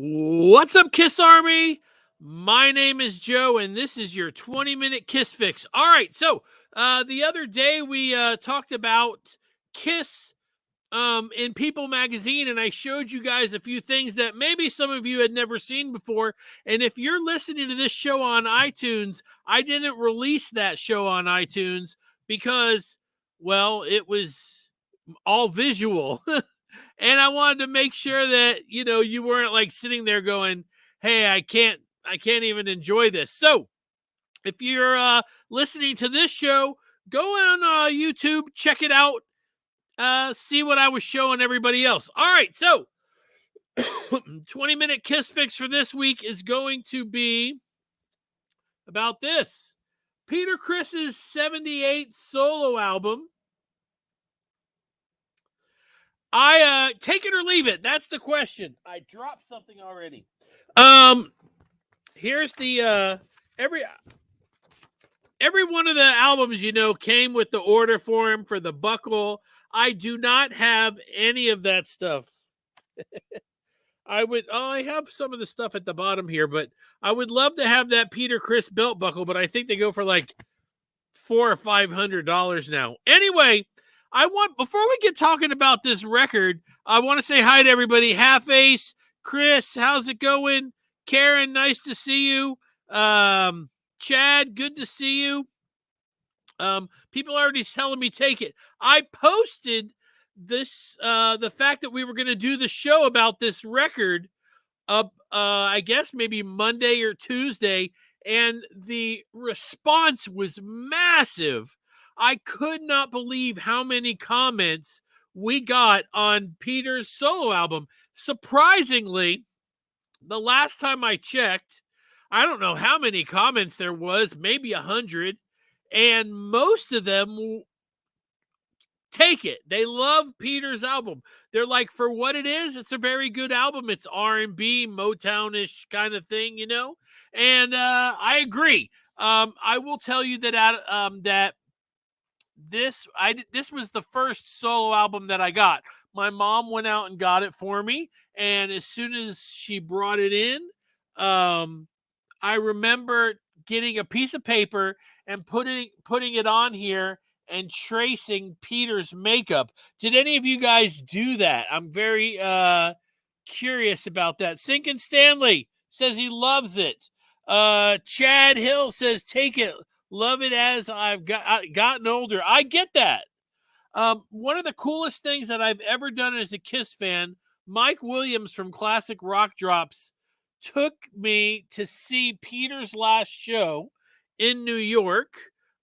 What's up, Kiss Army? My name is Joe, and this is your 20-minute Kiss Fix. All right, so the other day we talked about Kiss in People Magazine, and I showed you guys a few things that maybe some of you had never seen before. And if you're listening to this show on iTunes, I didn't release that show on iTunes because, well, it was all visual. And I wanted to make sure that, you weren't like sitting there going, "Hey, I can't even enjoy this." So if you're listening to this show, go on YouTube, check it out, see what I was showing everybody else. All right, so 20-minute Kiss Fix for this week is going to be about this. Peter Criss's 78 solo album. I take it or leave it. That's the question. I dropped something already. Here's the every one of the albums, came with the order form for the buckle. I do not have any of that stuff. I have some of the stuff at the bottom here, but I would love to have that Peter Criss belt buckle, but I think they go for like $400 or $500 now. Anyway, before we get talking about this record, I want to say hi to everybody. Half Ace, Chris, how's it going? Karen, nice to see you. Chad, good to see you. People are already telling me take it. I posted this, the fact that we were going to do the show about this record up, I guess maybe Monday or Tuesday, and the response was massive. I could not believe how many comments we got on Peter's solo album. Surprisingly, the last time I checked, I don't know how many comments there was, maybe 100, and most of them take it. They love Peter's album. They're like, for what it is, it's a very good album. It's R&B, Motown-ish kind of thing, And I agree. I will tell you that this was the first solo album that I got. My mom went out and got it for me, and as soon as she brought it in, I remember getting a piece of paper and putting it on here and tracing Peter's makeup. Did any of you guys do that? I'm very curious about that. Sinkin' Stanley says he loves it. Chad Hill says, take it. Love it as I've gotten older. I get that. One of the coolest things that I've ever done as a Kiss fan, Mike Williams from Classic Rock Drops took me to see Peter's last show in New York.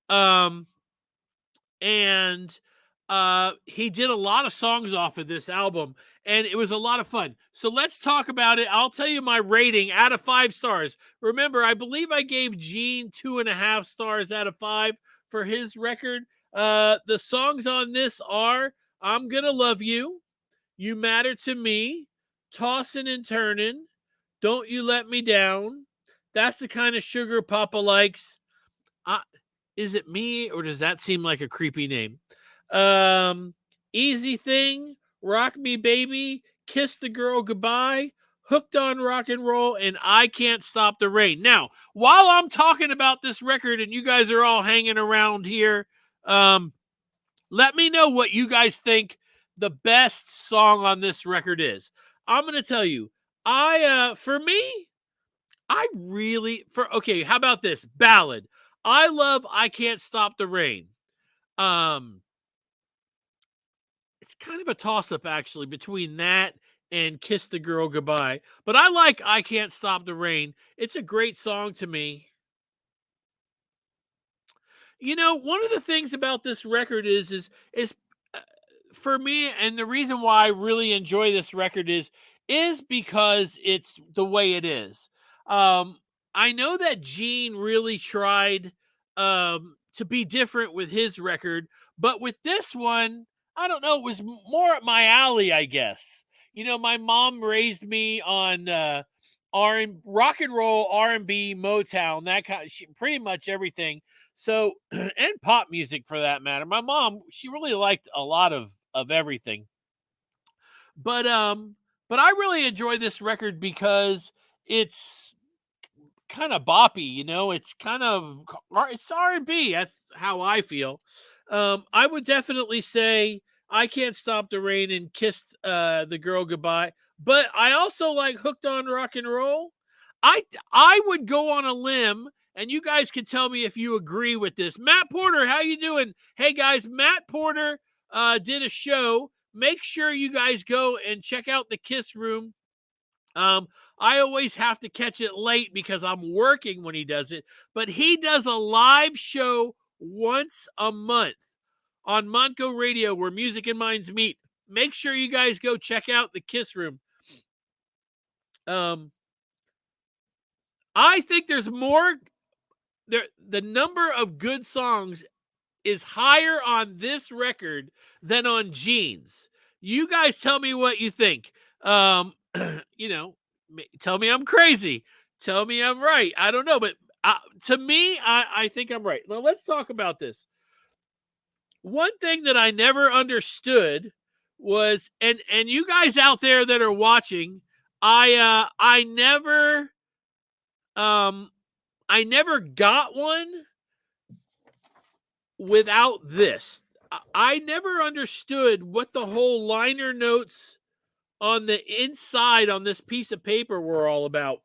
And he did a lot of songs off of this album, and it was a lot of fun. So let's talk about it. I'll tell you my rating out of 5 stars. Remember, I believe I gave Gene 2.5 stars out of 5 for his record. The songs on this are I'm Gonna Love You, You Matter to Me, Tossin' and Turnin', Don't You Let Me Down, That's the Kind of Sugar Papa Likes. Is it me, or does that seem like a creepy name? Easy Thing, Rock Me Baby, Kiss the Girl Goodbye, Hooked on Rock and Roll, and I Can't Stop the Rain. Now, while I'm talking about this record and you guys are all hanging around here, let me know what you guys think the best song on this record is. I'm going to tell you, for me, okay, how about this? Ballad. I love I Can't Stop the Rain. It's kind of a toss-up, actually, between that and Kiss the Girl Goodbye. But I like I Can't Stop the Rain. It's a great song to me. One of the things about this record is for me, and the reason why I really enjoy this record is because it's the way it is. I know that Gene really tried to be different with his record, but with this one, I don't know, it was more up my alley, I guess. My mom raised me on rock and roll, R&B, Motown, that pretty much everything. So, and pop music for that matter. My mom, she really liked a lot of everything. But But I really enjoy this record because it's kind of boppy, you know. It's kind of it's R&B. That's how I feel. I would definitely say I Can't Stop the Rain and Kissed the Girl Goodbye. But I also like Hooked on Rock and Roll. I would go on a limb, and you guys can tell me if you agree with this. Matt Porter, how you doing? Hey guys, Matt Porter did a show. Make sure you guys go and check out the Kiss Room. I always have to catch it late because I'm working when he does it, but he does a live show once a month on Monco Radio where music and minds meet. Make sure you guys go check out the Kiss Room. I think there's more there. The number of good songs is higher on this record than on Jeans. You guys tell me what you think. You know, tell me I'm crazy. Tell me I'm right. I don't know, but to me, I think I'm right. Now let's talk about this. One thing that I never understood was, and you guys out there that are watching, I never got one without this. I never understood what the whole liner notes on the inside on this piece of paper were all about.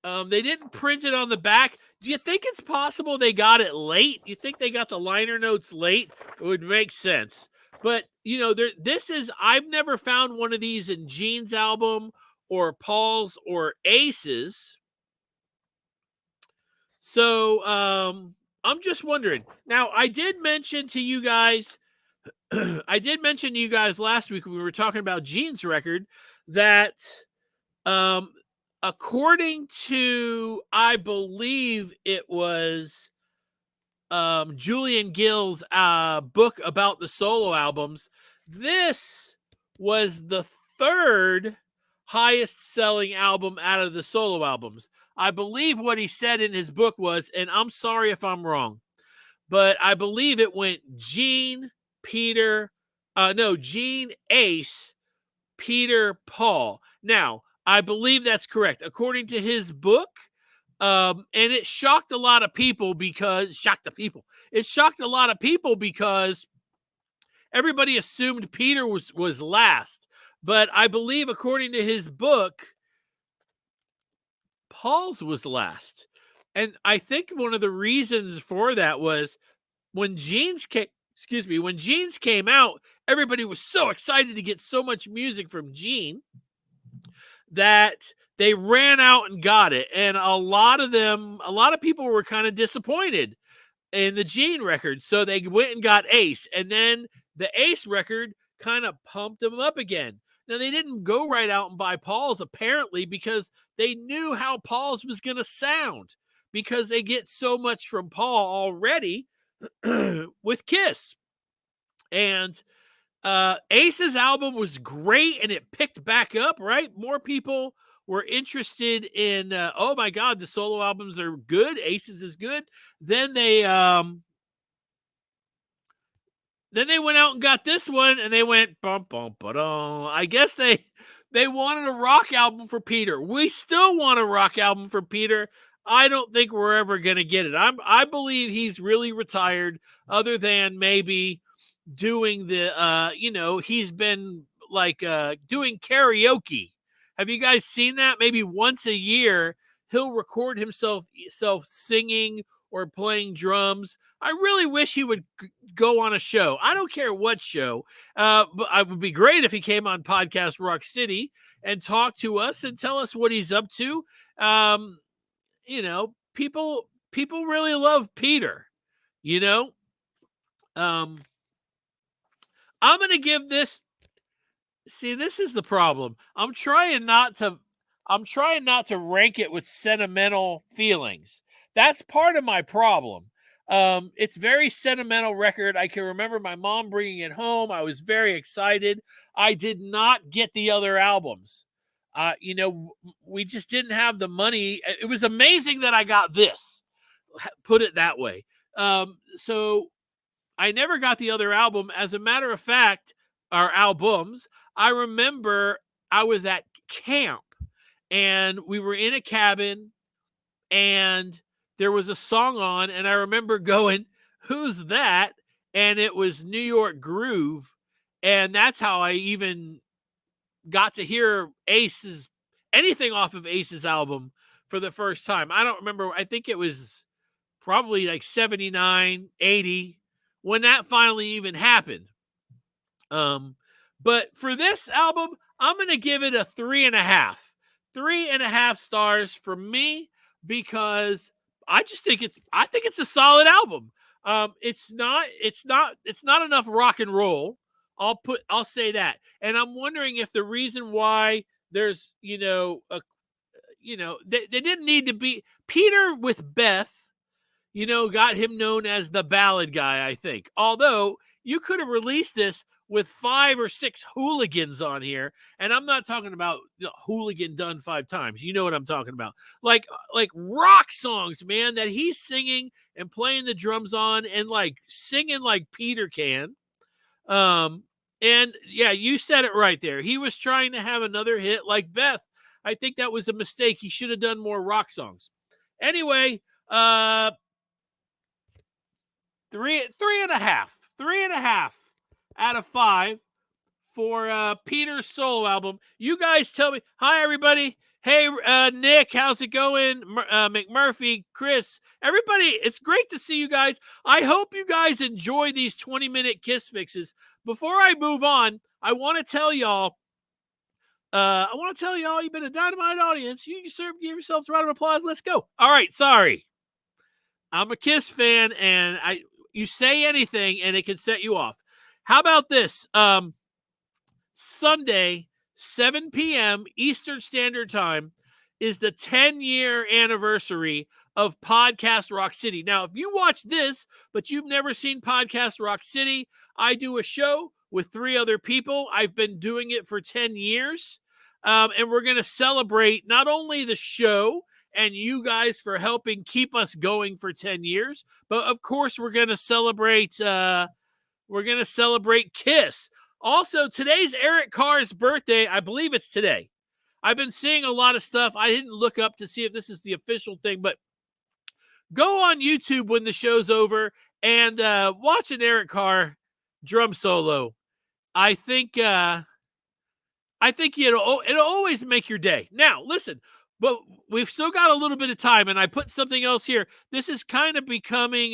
They didn't print it on the back. Do you think it's possible they got it late? You think they got the liner notes late? It would make sense. But, you know, I've never found one of these in Gene's album or Paul's or Ace's. So, I'm just wondering. Now, I did mention to you guys last week when we were talking about Gene's record that according to, I believe it was Julian Gill's book about the solo albums, this was the third highest selling album out of the solo albums. I believe what he said in his book was, and I'm sorry if I'm wrong, but I believe it went Gene, Gene, Ace, Peter, Paul. Now, I believe that's correct. According to his book, and it shocked a lot of people because everybody assumed Peter was last. But I believe, according to his book, Paul's was last. And I think one of the reasons for that was when Gene's came out, everybody was so excited to get so much music from Gene that they ran out and got it. And a lot of people were kind of disappointed in the Gene record. So they went and got Ace. And then the Ace record kind of pumped them up again. Now, they didn't go right out and buy Paul's, apparently, because they knew how Paul's was going to sound, because they get so much from Paul already with Kiss. And Ace's album was great, and it picked back up, right? More people were interested in, oh my God, the solo albums are good. Ace's is good. Then they went out and got this one, and they went bum bum ba-dum. I guess they wanted a rock album for Peter. We still want a rock album for Peter. I don't think we're ever going to get it. I believe he's really retired, other than maybe doing the he's been like doing karaoke. Have you guys seen that? Maybe once a year he'll record himself singing or playing drums. I really wish he would go on a show. I don't care what show, but it would be great if he came on Podcast Rock City and talked to us and tell us what he's up to. People really love Peter, I'm going to give this. See, this is the problem. I'm trying not to rank it with sentimental feelings. That's part of my problem. It's very sentimental record. I can remember my mom bringing it home. I was very excited. I did not get the other albums. We just didn't have the money. It was amazing that I got this, put it that way. So I never got the other album. As a matter of fact, our albums, I remember I was at camp and we were in a cabin and there was a song on, and I remember going, "Who's that?" And it was New York Groove, and that's how I even got to hear anything off of Ace's album for the first time. I don't remember. I think it was probably like 79, 80 when that finally even happened. But for this album, I'm going to give it a 3.5. 3.5 stars for me because I think it's a solid album. It's not enough rock and roll. I'll say that. And I'm wondering if the reason why there's, they didn't need to be Peter with Beth, got him known as the ballad guy, I think. Although you could have released this with 5 or 6 hooligans on here, and I'm not talking about hooligan done 5 times. You know what I'm talking about? Like rock songs, man, that he's singing and playing the drums on and like singing like Peter can. And yeah, you said it right there. He was trying to have another hit like Beth. I think that was a mistake. He should have done more rock songs. Anyway, 3.5 out of 5 for Peter's solo album. You guys tell me. Hi, everybody. Hey, Nick, how's it going? McMurphy, Chris, everybody, it's great to see you guys. I hope you guys enjoy these 20-minute Kiss fixes. Before I move on, I want to tell y'all, you've been a dynamite audience. You deserve to give yourselves a round of applause. Let's go. All right, sorry. I'm a Kiss fan, and you say anything, and it can set you off. How about this? Sunday, 7 p.m. Eastern Standard Time is the 10-year anniversary of Podcast Rock City. Now, if you watch this, but you've never seen Podcast Rock City, I do a show with 3 other people. I've been doing it for 10 years, and we're going to celebrate not only the show and you guys for helping keep us going for 10 years, but of course we're going to celebrate Kiss. Also, today's Eric Carr's birthday. I believe it's today. I've been seeing a lot of stuff. I didn't look up to see if this is the official thing, but go on YouTube when the show's over and watch an Eric Carr drum solo. I think it'll always make your day. Now, listen, but we've still got a little bit of time, and I put something else here. This is kind of becoming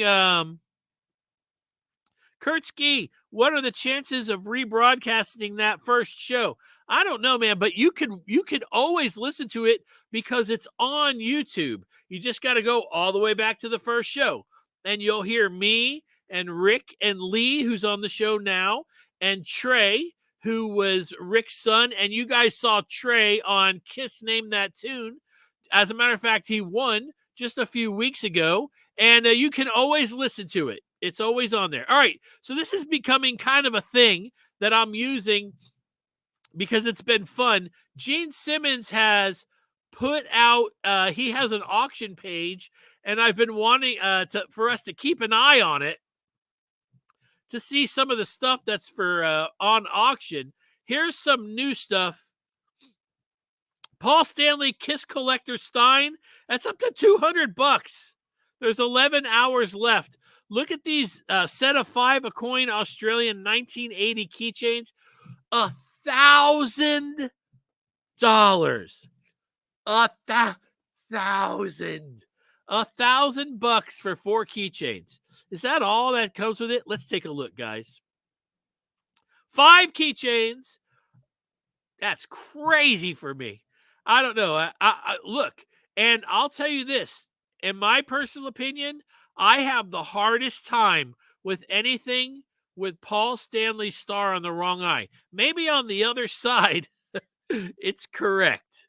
Kurt Ski, what are the chances of rebroadcasting that first show? I don't know, man, but you could always listen to it because it's on YouTube. You just got to go all the way back to the first show, and you'll hear me and Rick and Lee, who's on the show now, and Trey, who was Rick's son, and you guys saw Trey on Kiss Name That Tune. As a matter of fact, he won just a few weeks ago, and you can always listen to it. It's always on there. All right, so this is becoming kind of a thing that I'm using because it's been fun. Gene Simmons has put out, he has an auction page, and I've been wanting for us to keep an eye on it to see some of the stuff that's for on auction. Here's some new stuff. Paul Stanley Kiss Collector Stein. That's up to $200. There's 11 hours left. Look at these set of 5 a coin Australian 1980 keychains. $1,000. $1,000 for 4 keychains. Is that all that comes with it? Let's take a look, guys. 5 keychains. That's crazy for me. I don't know. I look, and I'll tell you this. In my personal opinion, I have the hardest time with anything with Paul Stanley's star on the wrong eye. Maybe on the other side, it's correct.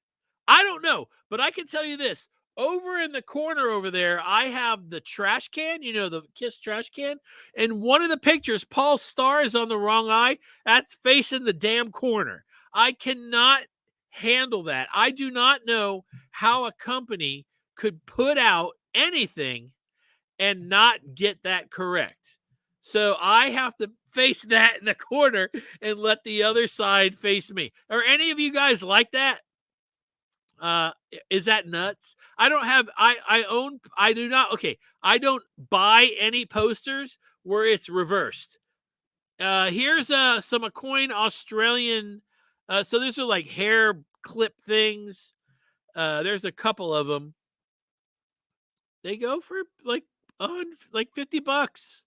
I don't know, but I can tell you this. Over in the corner over there, I have the trash can, the Kiss trash can. And one of the pictures, Paul's star is on the wrong eye. That's facing the damn corner. I cannot handle that. I do not know how a company could put out anything and not get that correct. So I have to face that in the corner and let the other side face me. Are any of you guys like that? Is that nuts? I don't have, I do not, okay. I don't buy any posters where it's reversed. Here's some Acoin Australian, so these are like hair clip things. There's a couple of them. They go for like $50.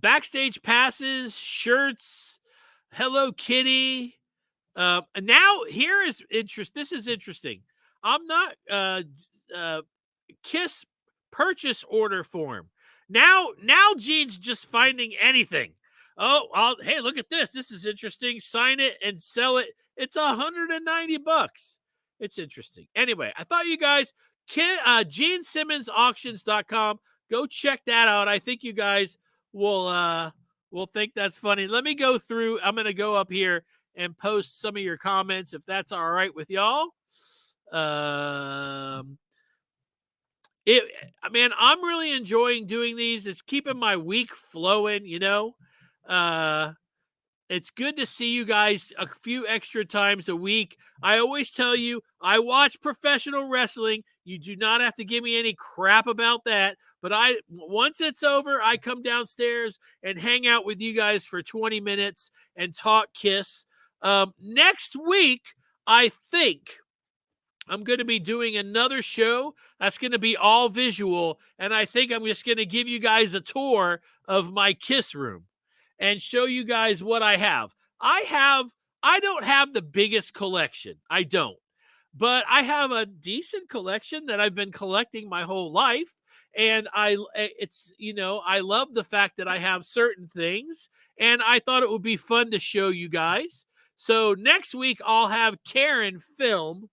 Backstage passes, shirts, Hello Kitty. And now here is interest. This is interesting. I'm not Kiss purchase order form. Now Gene's just finding anything. Oh, hey, look at this. This is interesting. Sign it and sell it. It's $190. It's interesting. Anyway, I thought you guys, GeneSimmonsAuctions.com. Go check that out. I think you guys will think that's funny. Let me go through. I'm going to go up here and post some of your comments if that's all right with y'all. Man, I'm really enjoying doing these. It's keeping my week flowing, you know. It's good to see you guys a few extra times a week. I always tell you, I watch professional wrestling. You do not have to give me any crap about that. But once it's over, I come downstairs and hang out with you guys for 20 minutes and talk Kiss. Next week, I think I'm going to be doing another show that's going to be all visual. And I think I'm just going to give you guys a tour of my Kiss room and show you guys what I have. I don't have the biggest collection. I don't. But I have a decent collection that I've been collecting my whole life. And I love the fact that I have certain things. And I thought it would be fun to show you guys. So next week I'll have Karen film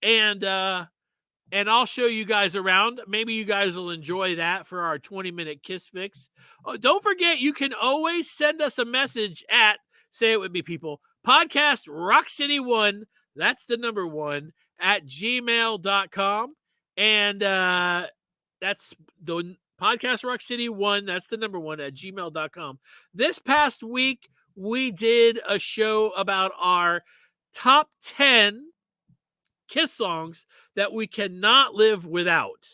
and I'll show you guys around. Maybe you guys will enjoy that for our 20-minute Kiss Fix. Oh, don't forget, you can always send us a message at, say it with me, people, Podcast Rock City 1, that's the number 1, at gmail.com. And that's the Podcast Rock City 1, that's the number 1, at gmail.com. This past week, we did a show about our top 10 Kiss songs that we cannot live without.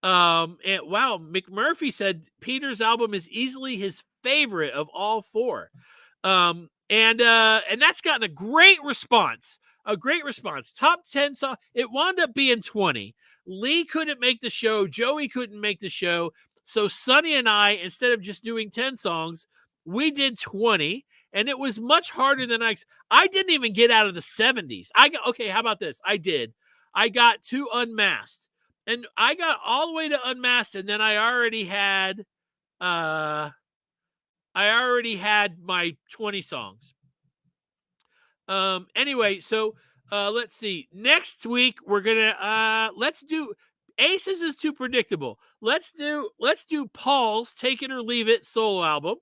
And wow, McMurphy said Peter's album is easily his favorite of all 4. And that's gotten a great response. Top 10 songs. It wound up being 20. Lee couldn't make the show. Joey couldn't make the show. So Sonny and I, instead of just doing 10 songs, we did 20. And it was much harder than I didn't even get out of the 70s. Okay, how about this? I got to Unmasked. And I got all the way to Unmasked, and then I already had my 20 songs. Anyway, so let's see. Next week we're gonna let's do Aces is too predictable. Let's do Paul's Take It or Leave It solo album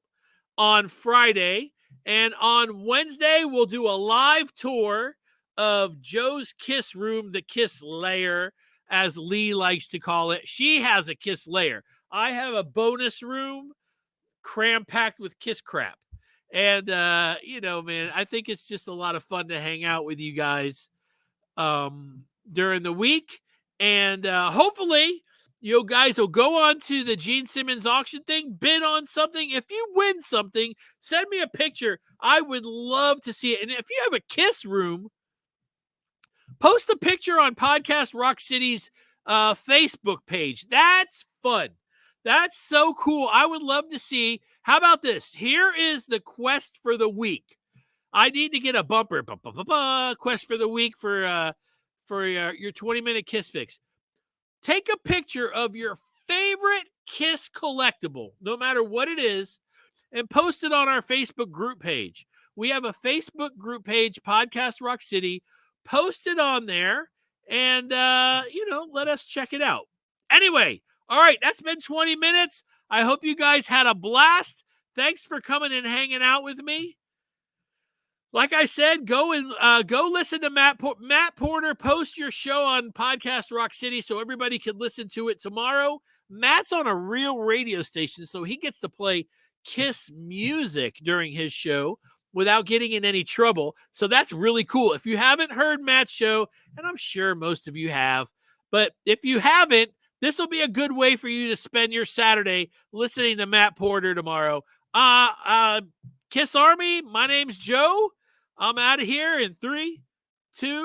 on Friday. And on Wednesday, we'll do a live tour of Joe's Kiss room, the Kiss lair, as Lee likes to call it. She has a Kiss lair. I have a bonus room cram-packed with Kiss crap. And, man, I think it's just a lot of fun to hang out with you guys during the week. And hopefully you guys will go on to the Gene Simmons auction thing, bid on something. If you win something, send me a picture. I would love to see it. And if you have a Kiss room, post a picture on Podcast Rock City's Facebook page. That's fun. That's so cool. I would love to see. How about this? Here is the quest for the week. I need to get a bumper. Quest for the week for your 20-minute Kiss Fix. Take a picture of your favorite Kiss collectible, no matter what it is, and post it on our Facebook group page. We have a Facebook group page, Podcast Rock City. Post it on there and, let us check it out. Anyway, all right, that's been 20 minutes. I hope you guys had a blast. Thanks for coming and hanging out with me. Like I said, go listen to Matt Porter. Post your show on Podcast Rock City so everybody can listen to it tomorrow. Matt's on a real radio station, so he gets to play Kiss music during his show without getting in any trouble. So that's really cool. If you haven't heard Matt's show, and I'm sure most of you have, but if you haven't, this will be a good way for you to spend your Saturday listening to Matt Porter tomorrow. Kiss Army, my name's Joe. I'm out of here in 3, 2,